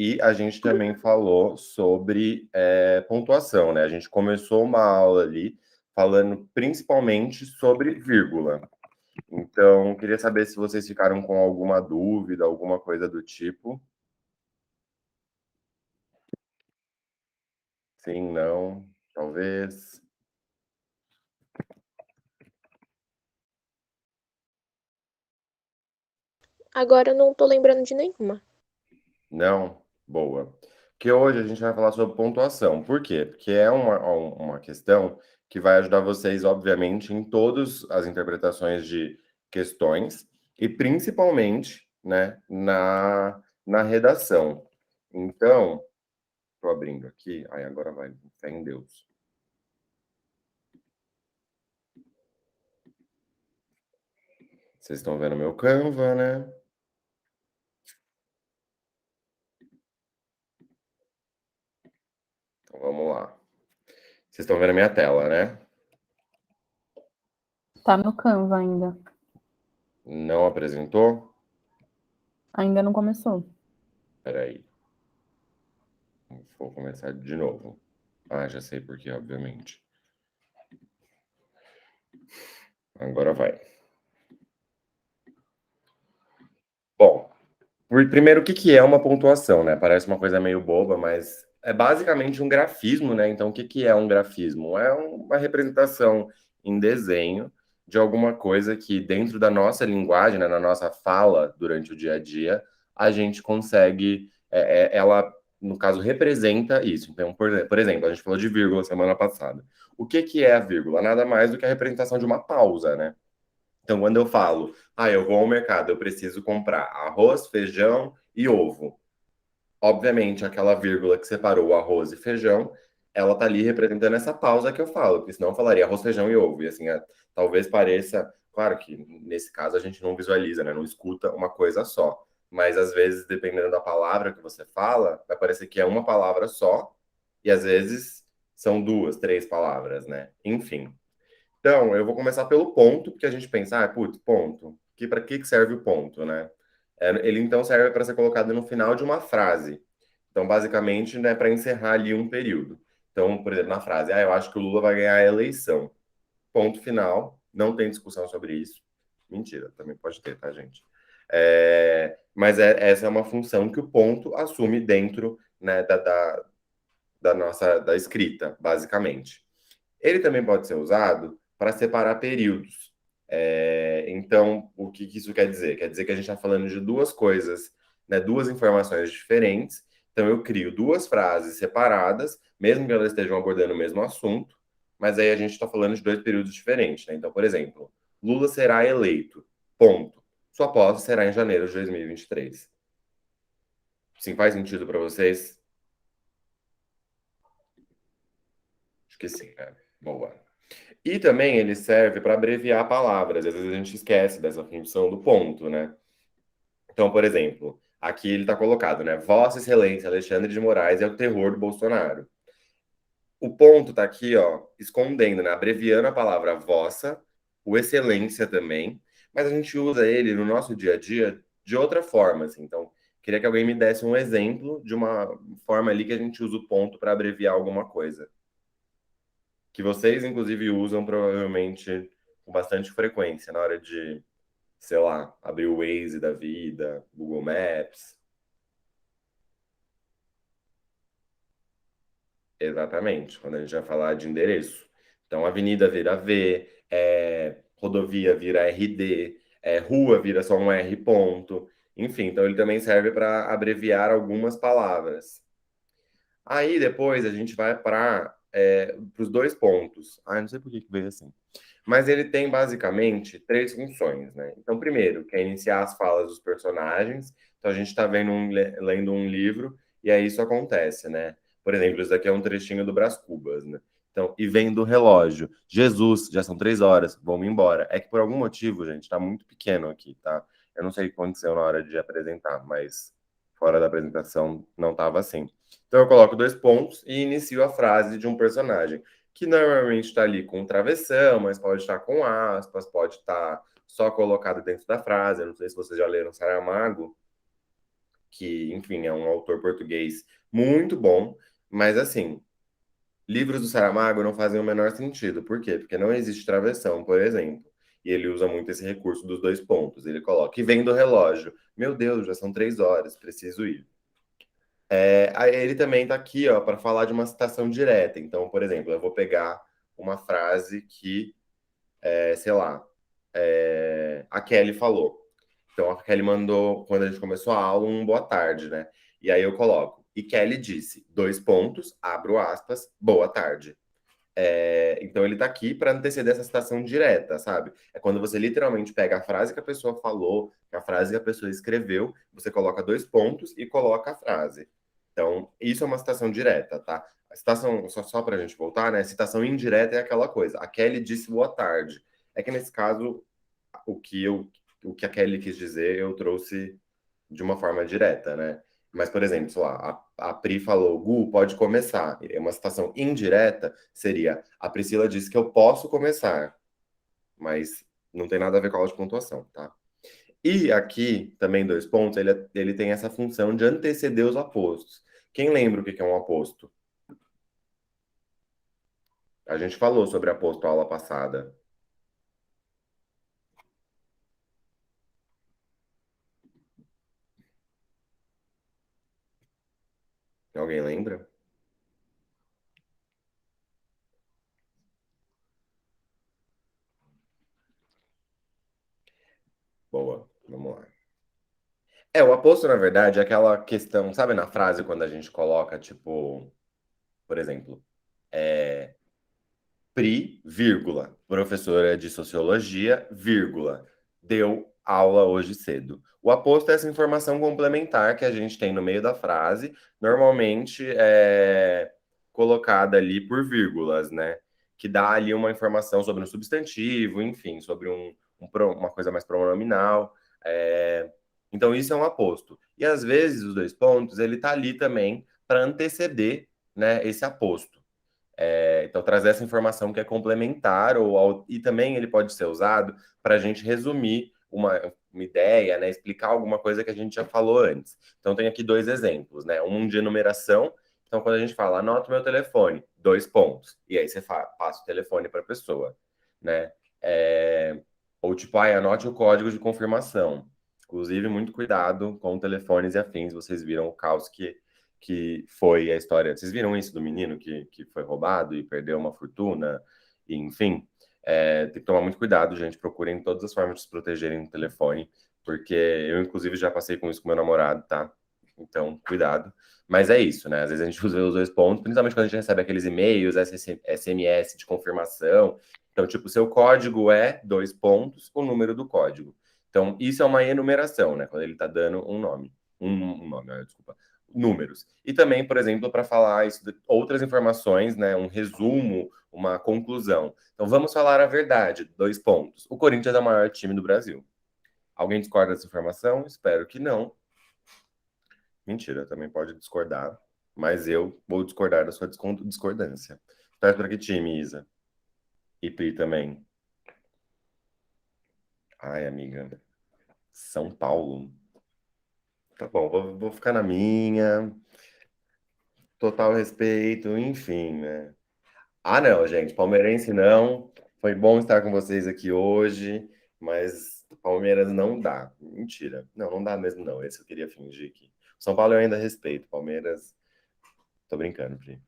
E a gente também falou sobre pontuação, né? A gente começou uma aula ali falando principalmente sobre vírgula. Então, queria saber se vocês ficaram com alguma dúvida, alguma coisa do tipo. Sim, não, talvez. Agora eu não tô lembrando de nenhuma. Não? Boa. Que hoje a gente vai falar sobre pontuação. Por quê? Porque é uma questão que vai ajudar vocês, obviamente, em todas as interpretações de questões e principalmente, né, na redação. Então, estou abrindo aqui. Ai, agora vai. Fé em Deus. Vocês estão vendo meu Canva, né? Então vamos lá. Vocês estão vendo a minha tela, né? Tá no Canva ainda. Não apresentou? Ainda não começou. Espera aí. Vou começar de novo. Ah, já sei por quê, obviamente. Agora vai. Bom, primeiro, o que que é uma pontuação, né? Parece uma coisa meio boba, mas é basicamente um grafismo, né? Então, o que que é um grafismo? É uma representação em desenho de alguma coisa que, dentro da nossa linguagem, né, na nossa fala durante o dia a dia, a gente consegue. Ela, no caso, representa isso. Então, por exemplo, a gente falou de vírgula semana passada. O que que é a vírgula? Nada mais do que a representação de uma pausa, né? Então, quando eu falo, eu vou ao mercado, eu preciso comprar arroz, feijão e ovo. Obviamente, aquela vírgula que separou o arroz e feijão, ela tá ali representando essa pausa que eu falo, porque senão eu falaria arroz, feijão e ovo. E assim, talvez pareça, claro que nesse caso a gente não visualiza, né? Não escuta uma coisa só. Mas às vezes, dependendo da palavra que você fala, vai parecer que é uma palavra só, e às vezes são duas, três palavras, né? Enfim. Então, eu vou começar pelo ponto, porque a gente pensa, putz, ponto. Para que serve o ponto, né? Ele então serve para ser colocado no final de uma frase. Então, basicamente, né, para encerrar ali um período. Então, por exemplo, na frase, eu acho que o Lula vai ganhar a eleição. Ponto final, não tem discussão sobre isso. Mentira, também pode ter, tá, gente? Mas essa é uma função que o ponto assume dentro, né, da nossa da escrita, basicamente. Ele também pode ser usado para separar períodos. Então, o que isso quer dizer? Quer dizer que a gente está falando de duas coisas, né, duas informações diferentes. Então, eu crio duas frases separadas, mesmo que elas estejam abordando o mesmo assunto, mas aí a gente está falando de dois períodos diferentes. Né? Então, por exemplo, Lula será eleito, ponto. Sua posse será em janeiro de 2023. Sim, faz sentido para vocês? Acho que sim, né? Boa. E também ele serve para abreviar palavras. Às vezes a gente esquece dessa função do ponto, né? Então, por exemplo, aqui ele está colocado, né? Vossa Excelência Alexandre de Moraes é o terror do Bolsonaro. O ponto está aqui, ó, escondendo, né? Abreviando a palavra vossa, o excelência também, mas a gente usa ele no nosso dia a dia de outra forma, assim. Então, queria que alguém me desse um exemplo de uma forma ali que a gente usa o ponto para abreviar alguma coisa. Que vocês, inclusive, usam provavelmente com bastante frequência na hora de, sei lá, abrir o Waze da vida, Google Maps. Exatamente, quando a gente vai falar de endereço. Então, avenida vira V, rodovia vira RD, rua vira só um R ponto. Enfim, então ele também serve para abreviar algumas palavras. Aí depois a gente vai para os dois pontos. Não sei por que que veio assim. Mas ele tem basicamente três funções, né? Então, primeiro, que é iniciar as falas dos personagens. Então, a gente está lendo um livro e aí isso acontece, né? Por exemplo, isso daqui é um trechinho do Brás Cubas, né? Então, e vem do relógio. Jesus, já são 3 horas, vamos embora. É que por algum motivo, gente, está muito pequeno aqui, tá? Eu não sei o que aconteceu na hora de apresentar, mas fora da apresentação não estava assim. Então, eu coloco dois pontos e inicio a frase de um personagem que normalmente está ali com travessão, mas pode estar com aspas, pode estar só colocado dentro da frase. Eu não sei se vocês já leram Saramago, que, enfim, é um autor português muito bom, mas assim, livros do Saramago não fazem o menor sentido. Por quê? Porque não existe travessão, por exemplo. E ele usa muito esse recurso dos dois pontos. Ele coloca, e vem do relógio. Meu Deus, já são 3 horas, preciso ir. Aí ele também está aqui, ó, para falar de uma citação direta. Então, por exemplo, eu vou pegar uma frase que, sei lá, a Kelly falou. Então, a Kelly mandou, quando a gente começou a aula, um boa tarde, né? E aí eu coloco, e Kelly disse, dois pontos, abro aspas, boa tarde. Então ele tá aqui para anteceder essa citação direta, sabe? É quando você literalmente pega a frase que a pessoa falou, a frase que a pessoa escreveu, você coloca dois pontos e coloca a frase. Então, isso é uma citação direta, tá? A citação, só para a gente voltar, né? Citação indireta é aquela coisa. A Kelly disse boa tarde. É que nesse caso, o que eu, o que a Kelly quis dizer, eu trouxe de uma forma direta, né? Mas, por exemplo, sei lá, a Pri falou, Gu, pode começar. É uma citação indireta seria, a Priscila disse que eu posso começar, mas não tem nada a ver com a aula de pontuação, tá? E aqui, também dois pontos, ele tem essa função de anteceder os apostos. Quem lembra o que é um aposto? A gente falou sobre aposto na aula passada. Alguém lembra? Boa, vamos lá. O aposto, na verdade, é aquela questão, sabe na frase quando a gente coloca, tipo, por exemplo, Pri, vírgula, professora de sociologia, vírgula, deu aula hoje cedo. O aposto é essa informação complementar que a gente tem no meio da frase, normalmente é colocada ali por vírgulas, né? Que dá ali uma informação sobre um substantivo, enfim, sobre uma coisa mais pronominal. Então, isso é um aposto. E às vezes, os dois pontos, ele está ali também para anteceder, né, esse aposto. Então, trazer essa informação que é complementar, e também ele pode ser usado para a gente resumir uma ideia, né? Explicar alguma coisa que a gente já falou antes. Então, tem aqui dois exemplos, né? Um de enumeração. Então, quando a gente fala, anota o meu telefone, dois pontos. E aí você passa o telefone para a pessoa, né? Ou tipo, anote o código de confirmação. Inclusive, muito cuidado com telefones e afins. Vocês viram o caos que foi a história. Vocês viram isso do menino que foi roubado e perdeu uma fortuna? E, enfim, tem que tomar muito cuidado, gente. Procurem todas as formas de se protegerem no telefone, porque eu, inclusive, já passei com isso com meu namorado, tá? Então, cuidado. Mas é isso, né? Às vezes a gente usa os dois pontos, principalmente quando a gente recebe aqueles e-mails, SMS de confirmação. Então, tipo, seu código é dois pontos, o número do código. Então, isso é uma enumeração, né? Quando ele está dando um nome. Um nome, desculpa, números. E também, por exemplo, para falar outras informações, né, um resumo, uma conclusão. Então, vamos falar a verdade, dois pontos. O Corinthians é o maior time do Brasil. Alguém discorda dessa informação? Espero que não. Mentira, também pode discordar, mas eu vou discordar da sua discordância. Torce para que time, Isa? E Pri também. Ai, amiga. São Paulo. Tá bom, vou ficar na minha. Total respeito, enfim, né? Ah, não, gente, palmeirense não. Foi bom estar com vocês aqui hoje, mas Palmeiras não dá. Mentira. Não, não dá mesmo, não. Esse eu queria fingir aqui. São Paulo eu ainda respeito. Palmeiras, tô brincando, Pri.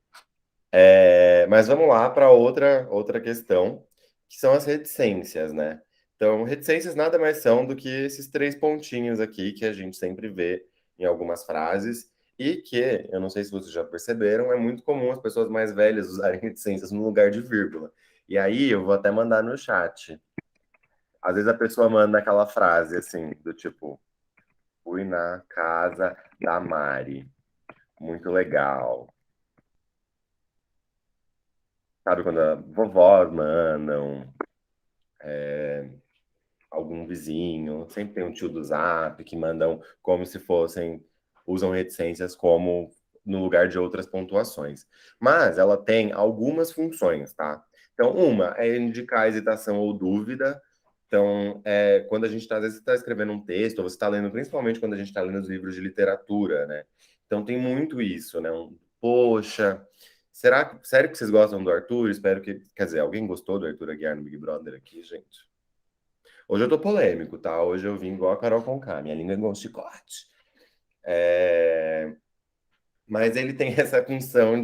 Mas vamos lá para outra questão, que são as reticências, né? Então, reticências nada mais são do que esses três pontinhos aqui que a gente sempre vê em algumas frases e que, eu não sei se vocês já perceberam, é muito comum as pessoas mais velhas usarem reticências no lugar de vírgula. E aí eu vou até mandar no chat. Às vezes a pessoa manda aquela frase assim, do tipo, fui na casa da Mari. Muito legal. Sabe quando a vovós mandam, algum vizinho, sempre tem um tio do Zap que mandam como se fossem, usam reticências como no lugar de outras pontuações. Mas ela tem algumas funções, tá? Então, uma é indicar hesitação ou dúvida. Então, quando a gente às vezes está escrevendo um texto, ou você está lendo, principalmente quando a gente está lendo os livros de literatura, né? Então tem muito isso, né? Poxa, sério que vocês gostam do Arthur? Espero que, quer dizer, alguém gostou do Arthur Aguiar no Big Brother aqui, gente? Hoje eu tô polêmico, tá? Hoje eu vim igual a Carol Conká, minha língua é igual um chicote. É, Mas ele tem essa função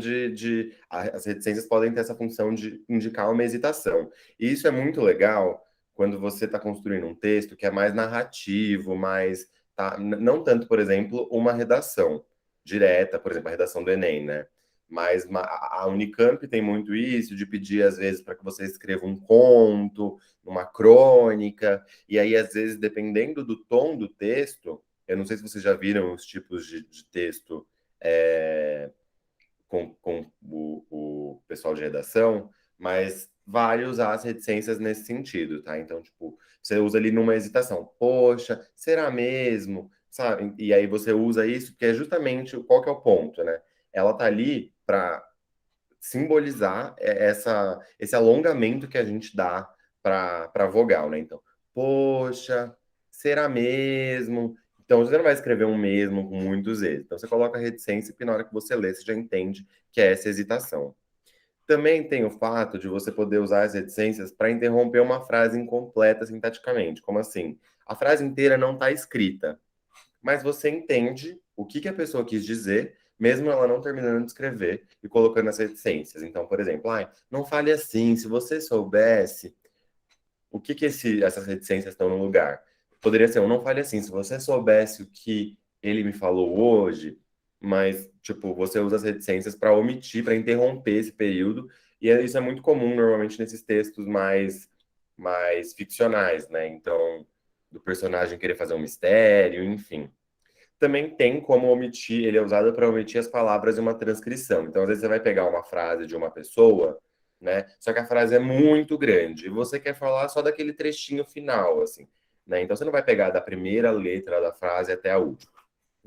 as reticências podem ter essa função de indicar uma hesitação. E isso é muito legal quando você está construindo um texto que é mais narrativo, mais, tá, não tanto, por exemplo, uma redação direta, por exemplo, a redação do Enem, né? Mas a Unicamp tem muito isso, de pedir, às vezes, para que você escreva um conto, uma crônica, e aí, às vezes, dependendo do tom do texto, eu não sei se vocês já viram os tipos de texto é, com o pessoal de redação, mas vale usar as reticências nesse sentido, tá? Então, tipo, você usa ali numa hesitação, poxa, será mesmo? Sabe? E aí você usa isso, que é justamente qual que é o ponto, né? Ela tá ali para simbolizar esse alongamento que a gente dá para vogal, né? Então, poxa, será mesmo? Então, você não vai escrever um mesmo com muitos Z's. Então, você coloca reticência, porque na hora que você lê, você já entende que é essa hesitação. Também tem o fato de você poder usar as reticências para interromper uma frase incompleta sintaticamente. Como assim? A frase inteira não está escrita, mas você entende o que que a pessoa quis dizer, mesmo ela não terminando de escrever e colocando as reticências. Então, por exemplo, não fale assim, se você soubesse o que que essas reticências estão no lugar. Poderia ser, não fale assim, se você soubesse o que ele me falou hoje, mas, tipo, você usa as reticências para omitir, para interromper esse período, e isso é muito comum normalmente nesses textos mais ficcionais, né? Então, do personagem querer fazer um mistério, enfim. Também tem como omitir, ele é usado para omitir as palavras de uma transcrição. Então, às vezes, você vai pegar uma frase de uma pessoa, né? Só que a frase é muito grande e você quer falar só daquele trechinho final, assim, né? Então, você não vai pegar da primeira letra da frase até a última.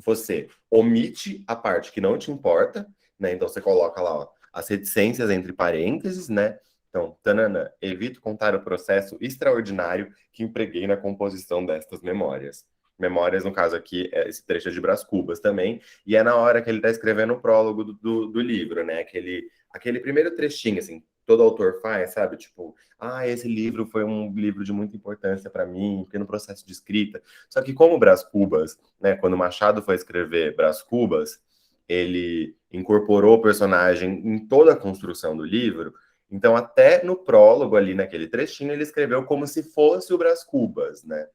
Você omite a parte que não te importa, né? Então, você coloca lá, ó, as reticências entre parênteses, né? Então, tanana, evito contar o processo extraordinário que empreguei na composição destas memórias. Memórias, no caso aqui, esse trecho é de Brás Cubas também, e é na hora que ele está escrevendo o prólogo do livro, né? Aquele primeiro trechinho, assim, todo autor faz, sabe? Tipo, esse livro foi um livro de muita importância para mim, porque no processo de escrita. Só que como Brás Cubas, né, quando Machado foi escrever Brás Cubas, ele incorporou o personagem em toda a construção do livro, então até no prólogo ali, naquele trechinho, ele escreveu como se fosse o Brás Cubas, né?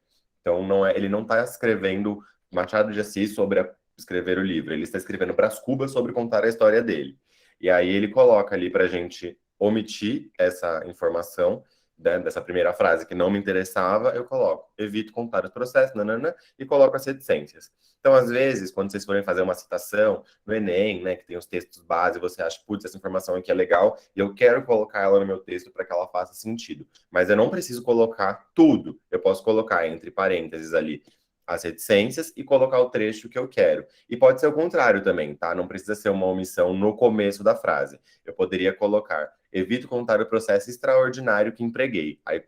Então ele não está escrevendo Machado de Assis sobre escrever o livro, ele está escrevendo Brás Cubas sobre contar a história dele. E aí ele coloca ali para a gente omitir essa informação, né, dessa primeira frase que não me interessava, eu coloco, evito contar os processos, nanana, e coloco as reticências. Então, às vezes, quando vocês forem fazer uma citação no Enem, né, que tem os textos base, você acha, putz, essa informação aqui é legal, e eu quero colocar ela no meu texto para que ela faça sentido. Mas eu não preciso colocar tudo. Eu posso colocar entre parênteses ali as reticências e colocar o trecho que eu quero. E pode ser o contrário também, tá? Não precisa ser uma omissão no começo da frase. Eu poderia colocar, evito contar o processo extraordinário que empreguei. Aí,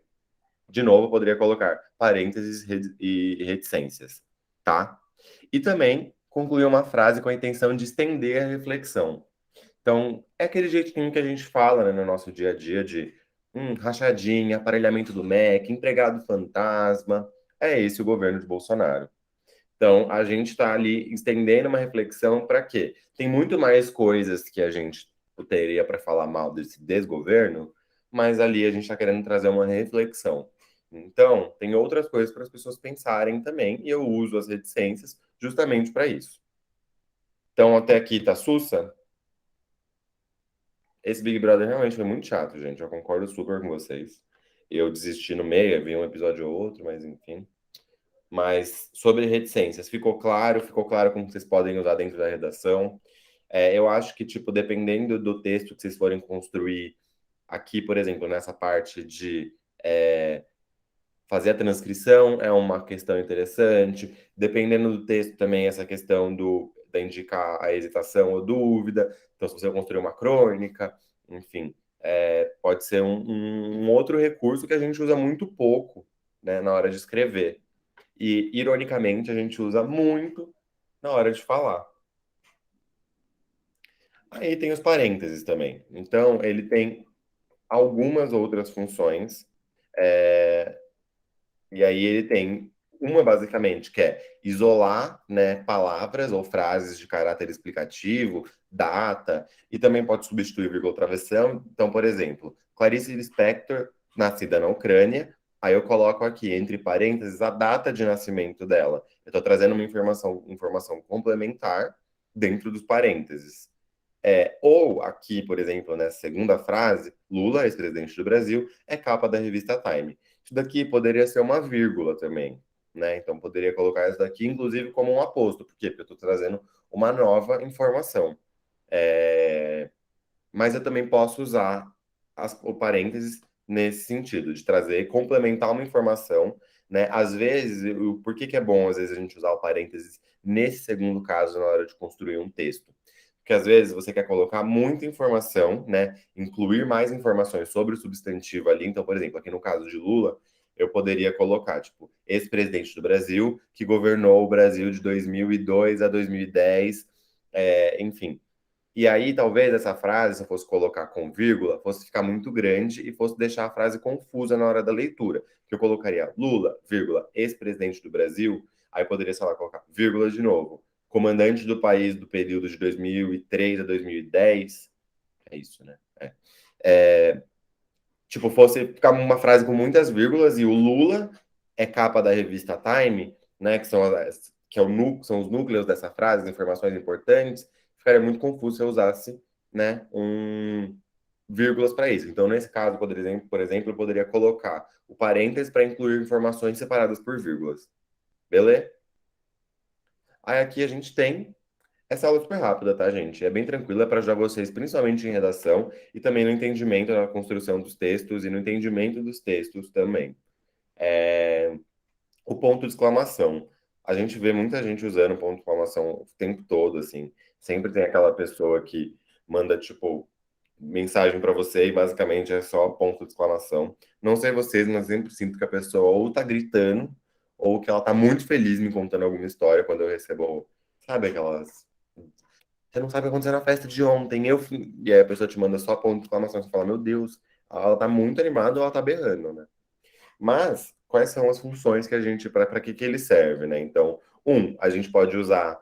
de novo, eu poderia colocar parênteses e reticências, tá? E também concluir uma frase com a intenção de estender a reflexão. Então, é aquele jeitinho que a gente fala, né, no nosso dia a dia de rachadinha, aparelhamento do MEC, empregado fantasma. É esse o governo de Bolsonaro. Então, a gente está ali estendendo uma reflexão para quê? Tem muito mais coisas que a gente teria para falar mal desse desgoverno, mas ali a gente está querendo trazer uma reflexão. Então, tem outras coisas para as pessoas pensarem também, e eu uso as reticências justamente para isso. Então, até aqui tá sussa? Esse Big Brother realmente foi muito chato, gente. Eu concordo super com vocês. Eu desisti no meio, vi um episódio ou outro, mas enfim. Mas sobre reticências, ficou claro como vocês podem usar dentro da redação. Eu acho que, tipo, dependendo do texto que vocês forem construir aqui, por exemplo, nessa parte de fazer a transcrição é uma questão interessante. Dependendo do texto também, essa questão da indicar a hesitação ou dúvida. Então, se você construir uma crônica, enfim, pode ser um outro recurso que a gente usa muito pouco né, na hora de escrever. E, ironicamente, a gente usa muito na hora de falar. Aí tem os parênteses também. Então, ele tem algumas outras funções. é, E aí ele tem uma basicamente que é isolar, né, palavras ou frases de caráter explicativo, data, e também pode substituir vírgula ou travessão. Então, por exemplo, Clarice Lispector, nascida na Ucrânia, aí eu coloco aqui entre parênteses a data de nascimento dela. Eu estou trazendo uma informação complementar dentro dos parênteses. Ou aqui, por exemplo, nessa segunda frase, Lula, ex-presidente do Brasil, é capa da revista Time. Isso daqui poderia ser uma vírgula também, né? Então poderia colocar isso daqui, inclusive, como um aposto. Por quê? Porque eu estou trazendo uma nova informação. É, Mas eu também posso usar o parênteses nesse sentido, de trazer, complementar uma informação, né? Às vezes, por que que é bom, às vezes, a gente usar o parênteses nesse segundo caso, na hora de construir um texto? Porque às vezes você quer colocar muita informação, né? Incluir mais informações sobre o substantivo ali. Então, por exemplo, aqui no caso de Lula, eu poderia colocar, tipo, ex-presidente do Brasil, que governou o Brasil de 2002 a 2010, enfim. E aí, talvez essa frase, se eu fosse colocar com vírgula, fosse ficar muito grande e fosse deixar a frase confusa na hora da leitura. Que eu colocaria Lula, vírgula, ex-presidente do Brasil, aí poderia, sei lá, colocar vírgula de novo. Comandante do país do período de 2003 a 2010. É isso, né? É, tipo, fosse ficar uma frase com muitas vírgulas e o Lula é capa da revista Time, né, que são, são os núcleos dessa frase, as informações importantes, ficaria muito confuso se eu usasse, né, vírgulas para isso. Então, nesse caso, por exemplo, eu poderia colocar o parênteses para incluir informações separadas por vírgulas. Beleza? Aí aqui a gente tem essa aula é super rápida, tá, gente? É bem tranquila para ajudar vocês, principalmente em redação e também no entendimento na construção dos textos e no entendimento dos textos também. O ponto de exclamação. A gente vê muita gente usando ponto de exclamação o tempo todo, assim. Sempre tem aquela pessoa que manda, tipo, mensagem para você e basicamente é só ponto de exclamação. Não sei vocês, mas eu sempre sinto que a pessoa ou tá gritando ou que ela tá muito feliz me contando alguma história quando eu recebo, sabe, aquelas você não sabe o que aconteceu na festa de ontem. E aí a pessoa te manda só ponto de exclamação. Você fala, meu Deus, ela tá muito animada ou ela tá berrando, né? Mas, quais são as funções que a gente, para que ele serve, né? Então, a gente pode usar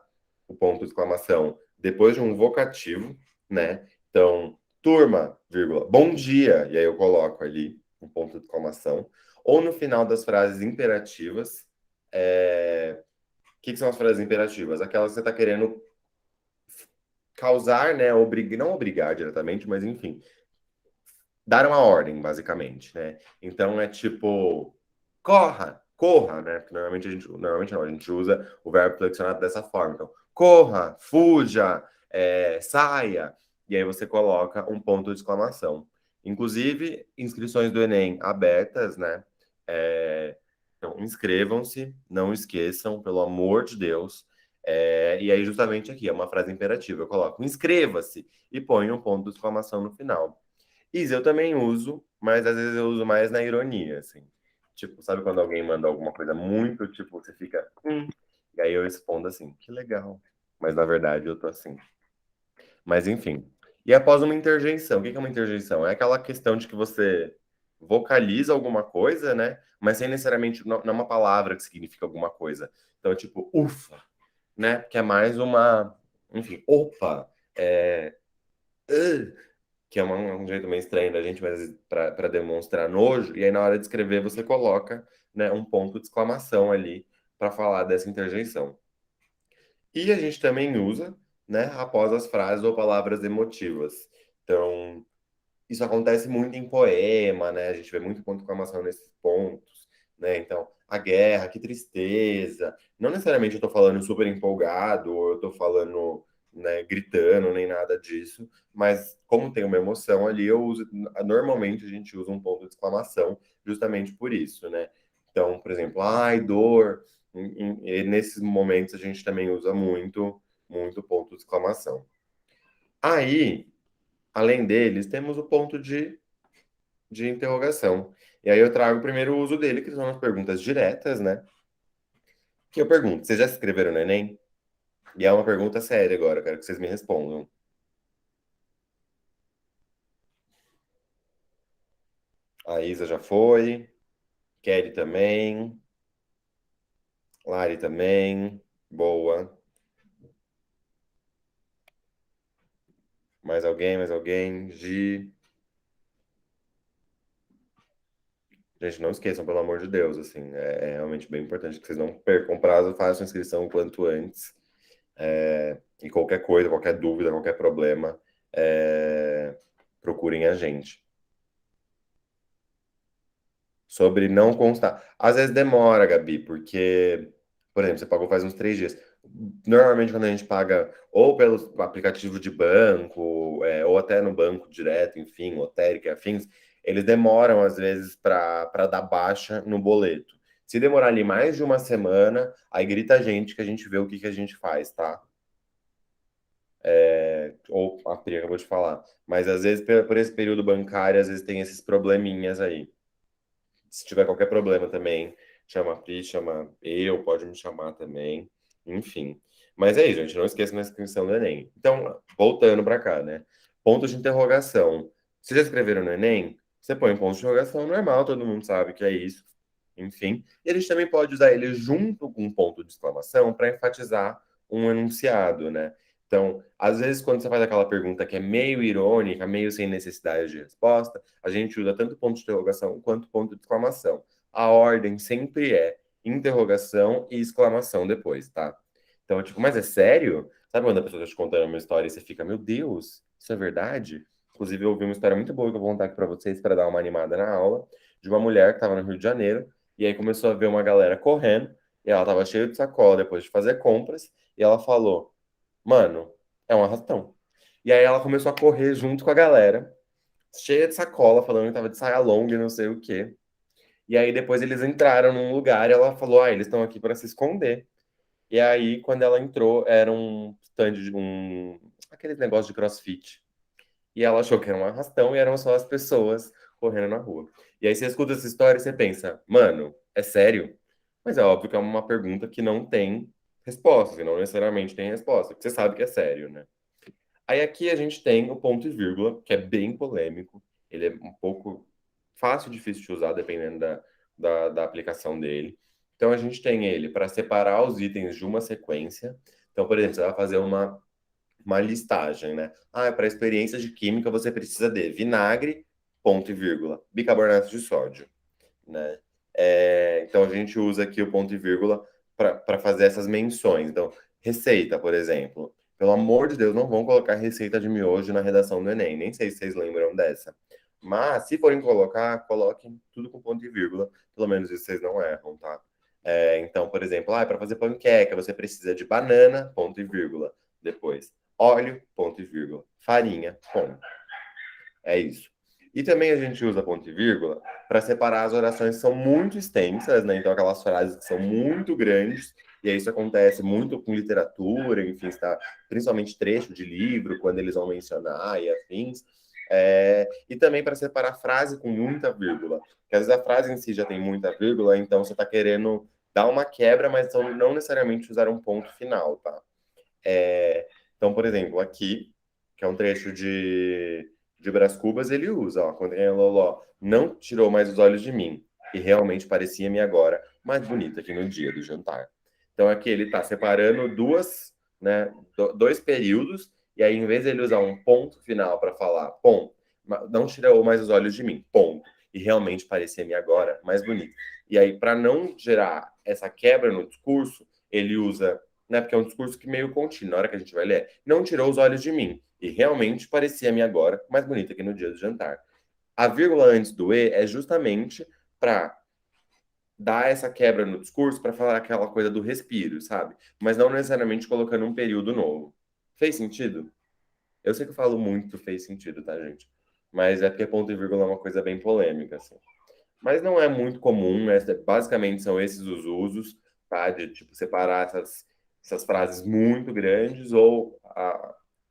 o ponto de exclamação depois de um vocativo, né? Então, turma, vírgula, bom dia. E aí eu coloco ali um ponto de exclamação. Ou no final das frases imperativas. O que são as frases imperativas? Aquelas que você está querendo causar, né? Não obrigar diretamente, mas enfim, dar uma ordem, basicamente, né? Então é tipo, corra, né? Porque normalmente não, a gente usa o verbo flexionado dessa forma. Então, corra, fuja, saia, e aí você coloca um ponto de exclamação. Inclusive, inscrições do Enem abertas, né? Então, inscrevam-se, não esqueçam, pelo amor de Deus. E aí, justamente aqui, é uma frase imperativa. Eu coloco inscreva-se e ponho um ponto de exclamação no final. Isso eu também uso, mas às vezes eu uso mais na ironia, assim. Tipo, sabe quando alguém manda alguma coisa muito, tipo, você fica, e aí eu respondo assim, que legal. Mas na verdade eu tô assim. Mas enfim. E após uma interjeição, o que que é uma interjeição? É aquela questão de que você vocaliza alguma coisa, né? Mas sem necessariamente, não é uma palavra que significa alguma coisa. Então, é tipo, ufa, né? Que é mais uma, enfim, opa, que é um jeito meio estranho da gente, mas para demonstrar nojo, e aí na hora de escrever você coloca, né, um ponto de exclamação ali para falar dessa interjeição. E a gente também usa, né, após as frases ou palavras emotivas. Então, isso acontece muito em poema, né? A gente vê muito ponto de exclamação nesses pontos, né? Então, a guerra, que tristeza. Não necessariamente eu tô falando super empolgado, ou eu tô falando, né, gritando, nem nada disso, mas como tem uma emoção ali, eu uso, normalmente a gente usa um ponto de exclamação justamente por isso, né? Então, por exemplo, ai, dor. E nesses momentos a gente também usa muito ponto de exclamação. Aí, além deles, temos o ponto de de interrogação. E aí eu trago o primeiro uso dele, que são as perguntas diretas, né? Que eu pergunto, vocês já escreveram no Enem? E é uma pergunta séria agora, eu quero que vocês me respondam. A Isa já foi, Kelly também, Lari também, boa. Mais alguém, mais alguém? Gi. Gente, não esqueçam, pelo amor de Deus, assim, é realmente bem importante que vocês não percam o prazo, façam a inscrição o quanto antes. E qualquer coisa, qualquer dúvida, qualquer problema, procurem a gente. Sobre não constar. Às vezes demora, Gabi, porque, por exemplo, você pagou faz uns 3 dias. Normalmente, quando a gente paga ou pelo aplicativo de banco, ou até no banco direto, enfim, lotérica e afins, eles demoram, às vezes, para dar baixa no boleto. Se demorar ali mais de uma semana, aí grita a gente que a gente vê o que que a gente faz, tá? Ou a Pri acabou de falar. Mas às vezes, por esse período bancário, às vezes tem esses probleminhas aí. Se tiver qualquer problema também, chama a Pri, chama eu, pode me chamar também. Enfim. Mas é isso, gente. Não esqueça na inscrição do Enem. Então, voltando para cá, né? Pontos de interrogação. Vocês já escreveram no Enem? Você põe um ponto de interrogação normal, todo mundo sabe que é isso. Enfim. E a gente também pode usar ele junto com um ponto de exclamação para enfatizar um enunciado, né? Então, às vezes, quando você faz aquela pergunta que é meio irônica, meio sem necessidade de resposta, a gente usa tanto ponto de interrogação quanto ponto de exclamação. A ordem sempre é interrogação e exclamação depois, tá? Então, tipo, mas é sério? Sabe quando a pessoa está te contando uma história e você fica, meu Deus, isso é verdade? Inclusive, eu ouvi uma história muito boa que eu vou contar aqui para vocês para dar uma animada na aula, de uma mulher que estava no Rio de Janeiro e aí começou a ver uma galera correndo e ela estava cheia de sacola depois de fazer compras e ela falou, mano, é um arrastão. E aí ela começou a correr junto com a galera, cheia de sacola, falando que tava de saia longa e não sei o quê. E aí depois eles entraram num lugar e ela falou: "Ah, eles estão aqui para se esconder". E aí quando ela entrou, era um stand de aquele negócio de CrossFit. E ela achou que era um arrastão e eram só as pessoas correndo na rua. E aí você escuta essa história e você pensa: "Mano, é sério?". Mas é óbvio que é uma pergunta que não tem resposta, que não necessariamente tem resposta, porque você sabe que é sério, né? Aí aqui a gente tem o ponto e vírgula, que é bem polêmico. Ele é um pouco fácil e difícil de usar, dependendo da aplicação dele. Então a gente tem ele para separar os itens de uma sequência. Então, por exemplo, você vai fazer uma listagem, né? Ah, para experiência de química você precisa de vinagre, ponto e vírgula, bicarbonato de sódio, né? Então a gente usa aqui o ponto e vírgula para fazer essas menções. Então, receita, por exemplo. Pelo amor de Deus, não vão colocar receita de miojo na redação do Enem. Nem sei se vocês lembram dessa. Mas, se forem colocar, coloquem tudo com ponto e vírgula. Pelo menos isso vocês não erram, tá? Então, por exemplo, para fazer panqueca, você precisa de banana, ponto e vírgula. Depois, óleo, ponto e vírgula. Farinha, ponto. É isso. E também a gente usa ponto e vírgula para separar as orações que são muito extensas, né? Então, aquelas frases que são muito grandes, e aí isso acontece muito com literatura, enfim, está, principalmente trecho de livro, quando eles vão mencionar e afins. E também para separar frase com muita vírgula. Porque às vezes a frase em si já tem muita vírgula, então você está querendo dar uma quebra, mas não necessariamente usar um ponto final, tá? Então, por exemplo, aqui, que é um trecho de Brás Cubas, ele usa, ó, quando tem a Loló, não tirou mais os olhos de mim, e realmente parecia-me agora mais bonita que no dia do jantar. Então, aqui ele está separando né, dois períodos, e aí, em vez de ele usar um ponto final para falar, ponto, não tirou mais os olhos de mim, ponto, e realmente parecia-me agora mais bonita. E aí, para não gerar essa quebra no discurso, ele usa, né? Porque é um discurso que meio contínuo, na hora que a gente vai ler, não tirou os olhos de mim. E realmente parecia-me agora mais bonita que no dia do jantar. A vírgula antes do E é justamente para dar essa quebra no discurso, para falar aquela coisa do respiro, sabe? Mas não necessariamente colocando um período novo. Fez sentido? Eu sei que eu falo muito fez sentido, tá, gente? Mas é porque ponto e vírgula é uma coisa bem polêmica, assim. Mas não é muito comum, né? Basicamente são esses os usos, tá? De tipo separar essas frases muito grandes ou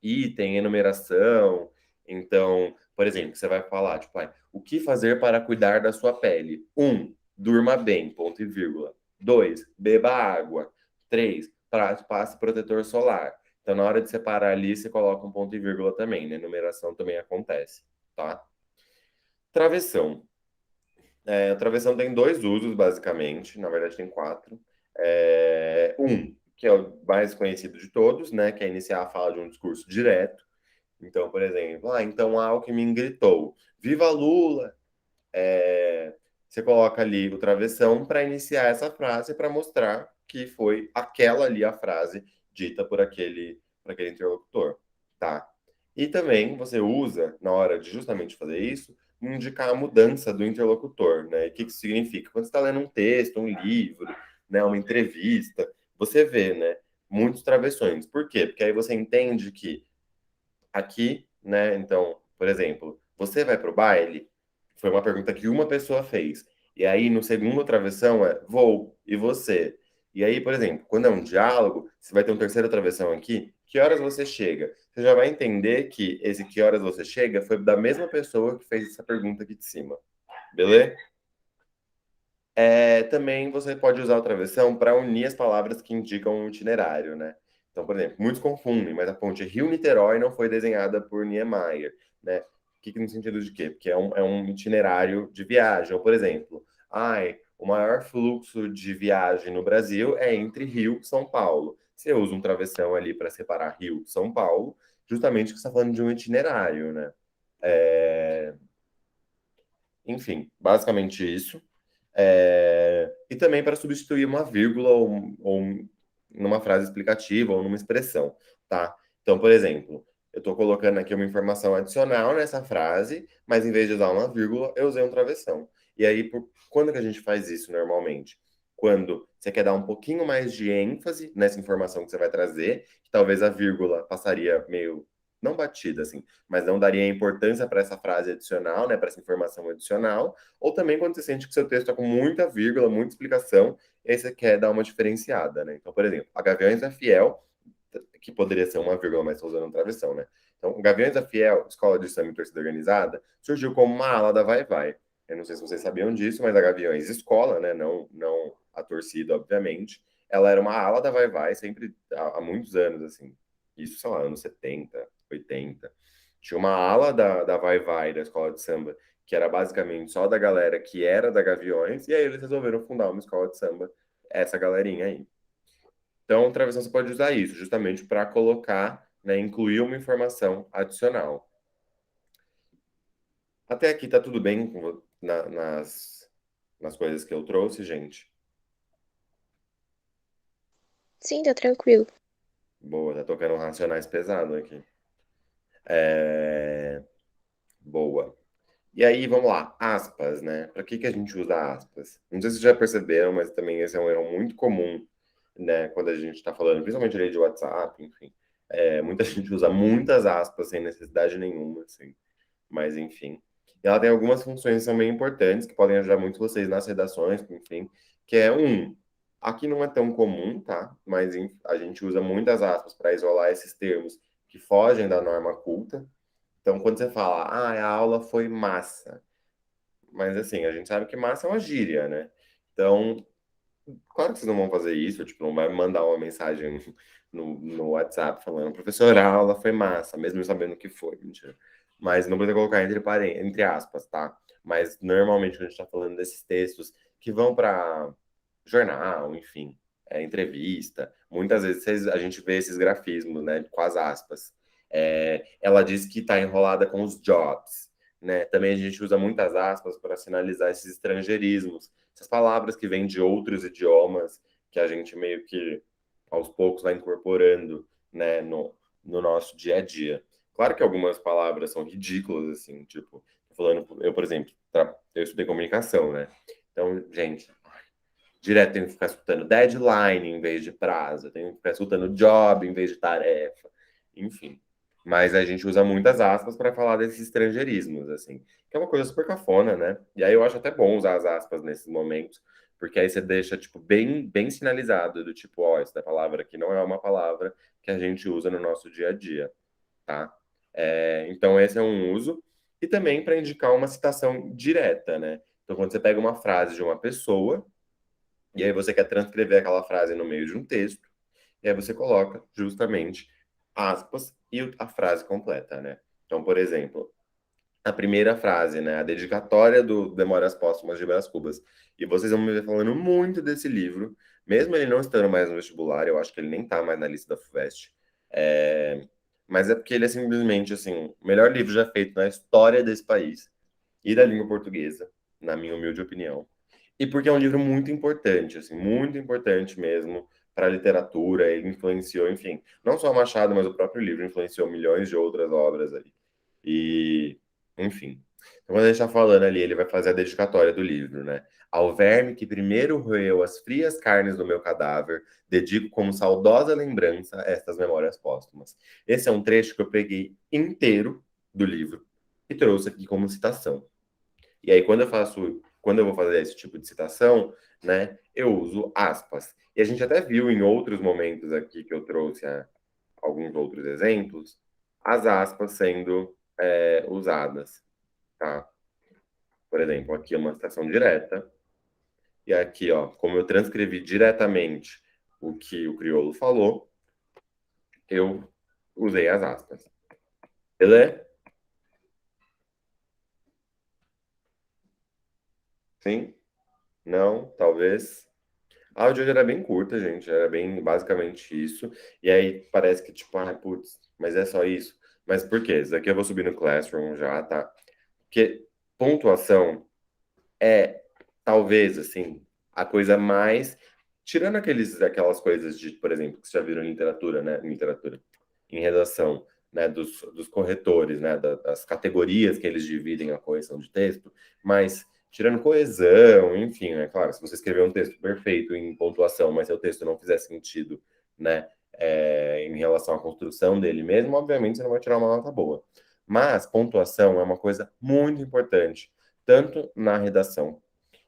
item, enumeração, Então, por exemplo, você vai falar, tipo, o que fazer para cuidar da sua pele? 1, durma bem, ponto e vírgula. 2, beba água. 3, passe protetor solar. Então, na hora de separar ali, você coloca um ponto e vírgula também, né? Numeração também acontece, tá? Travessão. A travessão tem dois usos, basicamente. Na verdade, tem quatro. Que é o mais conhecido de todos, né? Que é iniciar a fala de um discurso direto. Então, por exemplo, então a Alckmin gritou: Viva Lula! Você coloca ali o travessão para iniciar essa frase, para mostrar que foi aquela ali a frase dita por aquele interlocutor, tá? E também você usa, na hora de justamente fazer isso, indicar a mudança do interlocutor, né? E o que isso significa? Quando você está lendo um texto, um livro, né, uma entrevista, você vê, né, muitos travessões. Por quê? Porque aí você entende que aqui, né? Então, por exemplo, você vai para o baile? Foi uma pergunta que uma pessoa fez. E aí, no segundo travessão é vou, e você? E aí, por exemplo, quando é um diálogo, você vai ter um terceiro travessão aqui, que horas você chega? Você já vai entender que esse que horas você chega foi da mesma pessoa que fez essa pergunta aqui de cima. Beleza? Também você pode usar o travessão para unir as palavras que indicam um itinerário, né? Então, por exemplo, muitos confundem, mas a ponte Rio-Niterói não foi desenhada por Niemeyer, né? No sentido de quê? Porque é um itinerário de viagem. Ou, por exemplo, o maior fluxo de viagem no Brasil é entre Rio e São Paulo. Você usa um travessão ali para separar Rio e São Paulo, justamente porque você está falando de um itinerário, né? Enfim, basicamente isso. E também para substituir uma vírgula numa frase explicativa ou numa expressão, tá? Então, por exemplo, eu estou colocando aqui uma informação adicional nessa frase, mas em vez de usar uma vírgula, eu usei um travessão. E aí, quando que a gente faz isso normalmente? Quando você quer dar um pouquinho mais de ênfase nessa informação que você vai trazer, que talvez a vírgula passaria meio, não batida assim, mas não daria importância para essa frase adicional, né, para essa informação adicional, ou também quando você sente que seu texto está com muita vírgula, muita explicação, e aí você quer dar uma diferenciada, né? Então, por exemplo, a Gaviões da Fiel, que poderia ser uma vírgula, mas estou usando um travessão, né? Então, Gaviões da Fiel, Escola de Samba e Torcida Organizada, surgiu como uma ala da Vai Vai. Eu não sei se vocês sabiam disso, mas a Gaviões Escola, né? Não a torcida, obviamente. Ela era uma ala da Vai Vai, sempre há muitos anos, assim. Isso, sei lá, anos 70, 80. Tinha uma ala da Vai Vai, da Escola de Samba, que era basicamente só da galera que era da Gaviões, e aí eles resolveram fundar uma escola de samba, essa galerinha aí. Então, travessão você pode usar isso, justamente para colocar, né, incluir uma informação adicional. Até aqui tá tudo bem nas coisas que eu trouxe, gente? Sim, tá tranquilo. Boa, tá tocando um Racionais pesado aqui. É, Boa. E aí, vamos lá, aspas, né? Para que a gente usa aspas? Não sei se vocês já perceberam, mas também esse é um erro muito comum, né? Quando a gente está falando, principalmente ali de WhatsApp, enfim. Muita gente usa muitas aspas sem necessidade nenhuma, assim. Mas, enfim. E ela tem algumas funções que são bem importantes, que podem ajudar muito vocês nas redações, enfim. Que é, aqui não é tão comum, tá? Mas a gente usa muitas aspas para isolar esses termos que fogem da norma culta. Então, quando você fala, a aula foi massa, mas assim, a gente sabe que massa é uma gíria, né? Então, claro que vocês não vão fazer isso, tipo, não vai mandar uma mensagem no WhatsApp falando, professor, a aula foi massa, mesmo eu sabendo que foi, mentira. Mas não precisa colocar entre aspas, tá? Mas normalmente quando a gente está falando desses textos que vão para jornal, enfim, entrevista, muitas vezes a gente vê esses grafismos, né, com as aspas. Ela diz que está enrolada com os jobs, né? Também a gente usa muitas aspas para sinalizar esses estrangeirismos, essas palavras que vêm de outros idiomas que a gente meio que aos poucos vai incorporando, né, no nosso dia a dia. Claro que algumas palavras são ridículas, assim, tipo, falando, eu, por exemplo, eu estudei comunicação, né? Então, gente, direto tenho que ficar escutando deadline em vez de prazo, tenho que ficar escutando job em vez de tarefa, enfim. Mas a gente usa muitas aspas para falar desses estrangeirismos, assim, que é uma coisa super cafona, né? E aí eu acho até bom usar as aspas nesses momentos, porque aí você deixa, tipo, bem sinalizado, do tipo, essa palavra aqui não é uma palavra que a gente usa no nosso dia a dia, tá? Então, esse é um uso. E também para indicar uma citação direta, né? Então, quando você pega uma frase de uma pessoa, e aí você quer transcrever aquela frase no meio de um texto, e aí você coloca justamente aspas e a frase completa, né? Então, por exemplo, a primeira frase, né? A dedicatória do Memórias Póstumas de Brás Cubas. E vocês vão me ver falando muito desse livro, mesmo ele não estando mais no vestibular, eu acho que ele nem tá mais na lista da FUVEST. É, Mas é porque ele é simplesmente, assim, o melhor livro já feito na história desse país e da língua portuguesa, na minha humilde opinião. E porque é um livro muito importante, assim, muito importante mesmo para a literatura, ele influenciou, enfim, não só Machado, mas o próprio livro influenciou milhões de outras obras ali. E, enfim. Então, quando a gente está falando ali, ele vai fazer a dedicatória do livro, né? Ao verme que primeiro roeu as frias carnes do meu cadáver, dedico como saudosa lembrança estas memórias póstumas. Esse é um trecho que eu peguei inteiro do livro e trouxe aqui como citação. E aí, quando eu vou fazer esse tipo de citação, né, eu uso aspas. E a gente até viu em outros momentos aqui que eu trouxe alguns outros exemplos, as aspas sendo usadas, tá? Por exemplo, aqui é uma citação direta, e aqui, ó, como eu transcrevi diretamente o que o crioulo falou, eu usei as aspas. Beleza? Sim? Não? Talvez? A áudio era bem curta, gente. Era bem basicamente isso. E aí parece que, tipo, ah, putz, mas é só isso. Mas por quê? Isso aqui eu vou subir no Classroom já, tá? Porque pontuação é, talvez, assim, a coisa mais. Tirando aquelas coisas de, por exemplo, que você já viram em literatura, né? Em literatura, em redação, né? Dos corretores, né? Das categorias que eles dividem a correção de texto, mas tirando coesão, enfim, né? Claro, se você escrever um texto perfeito em pontuação, mas seu texto não fizer sentido, né? Em relação à construção dele mesmo, obviamente você não vai tirar uma nota boa. Mas pontuação é uma coisa muito importante, tanto na redação.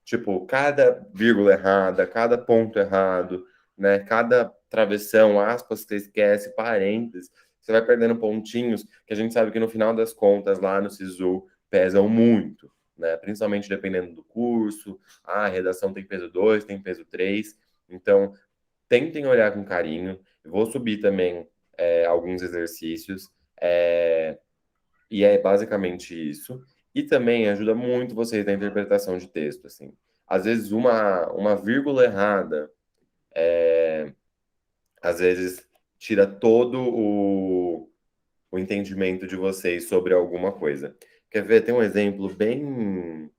Tipo, cada vírgula errada, cada ponto errado, né? Cada travessão, aspas que você esquece, parênteses, você vai perdendo pontinhos que a gente sabe que no final das contas, lá no SISU, pesam muito, né? Principalmente dependendo do curso. Ah, a redação tem peso 2, tem peso 3. Então, tentem olhar com carinho. Eu vou subir também alguns exercícios. E é basicamente isso. E também ajuda muito vocês na interpretação de texto, assim. Às vezes uma vírgula errada, às vezes tira todo o entendimento de vocês sobre alguma coisa. Quer ver? Tem um exemplo bem.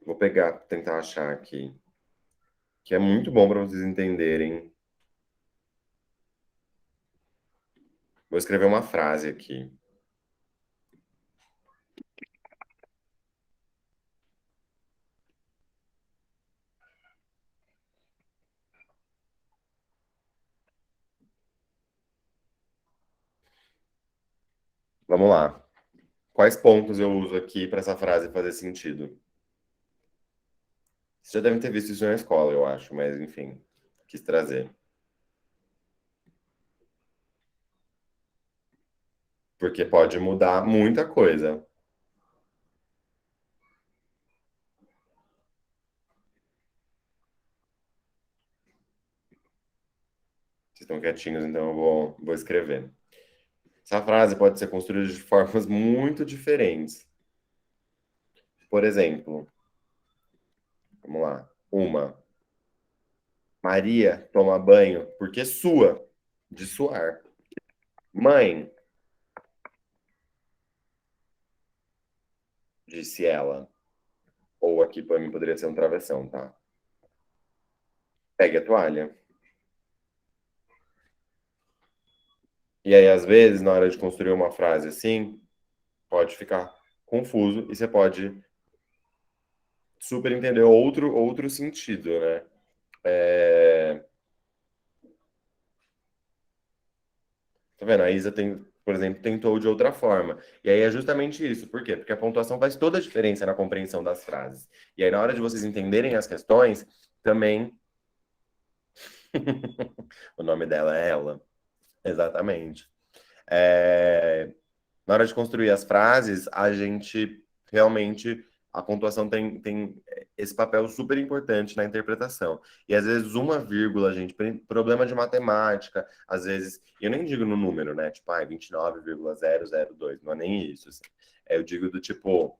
Vou pegar, tentar achar aqui, que é muito bom para vocês entenderem. Vou escrever uma frase aqui. Vamos lá. Quais pontos eu uso aqui para essa frase fazer sentido? Vocês já devem ter visto isso na escola, eu acho, mas enfim, quis trazer. Porque pode mudar muita coisa. Vocês estão quietinhos, então eu vou escrever. Essa frase pode ser construída de formas muito diferentes. Por exemplo, vamos lá. Uma. Maria toma banho porque sua, de suar. Mãe, disse ela. Ou aqui para mim poderia ser um travessão, tá? Pegue a toalha. E aí, às vezes, na hora de construir uma frase assim, pode ficar confuso e você pode super entender outro sentido, né? É... Tá vendo? A Isa tem, por exemplo, tentou de outra forma. E aí é justamente isso. Por quê? Porque a pontuação faz toda a diferença na compreensão das frases. E aí, na hora de vocês entenderem as questões, também. O nome dela é ela. Exatamente. Na hora de construir as frases, a gente realmente, a pontuação tem esse papel super importante na interpretação. E às vezes uma vírgula, gente, problema de matemática, às vezes, eu nem digo no número, né? Tipo, 29,002, não é nem isso. Assim. Eu digo do tipo,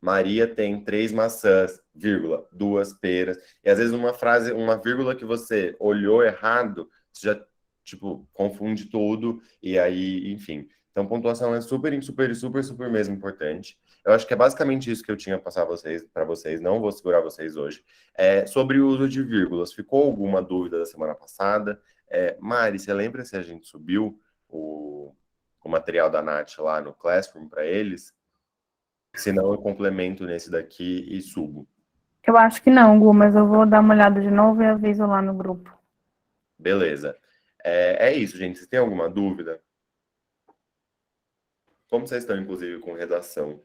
Maria tem 3 maçãs, vírgula, 2 peras. E às vezes uma frase, uma vírgula que você olhou errado, você já, tipo, confunde tudo. E aí, enfim. Então, pontuação é super, super, super, super mesmo importante. Eu acho que é basicamente isso que eu tinha passar para vocês. Não vou segurar vocês hoje. Sobre o uso de vírgulas, ficou alguma dúvida da semana passada? Mari, você lembra se a gente subiu o material da Nath lá no Classroom para eles? Se não, eu complemento nesse daqui e subo. Eu acho que não, Gu, mas eu vou dar uma olhada de novo e aviso lá no grupo. Beleza. É isso, gente. Vocês têm alguma dúvida? Como vocês estão, inclusive, com redação?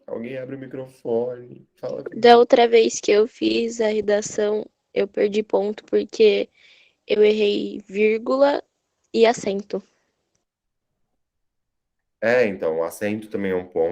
Alguém abre o microfone, fala Da comigo. outra vez que eu fiz a redação, eu perdi ponto porque eu errei vírgula e acento. Então, o acento também é um ponto.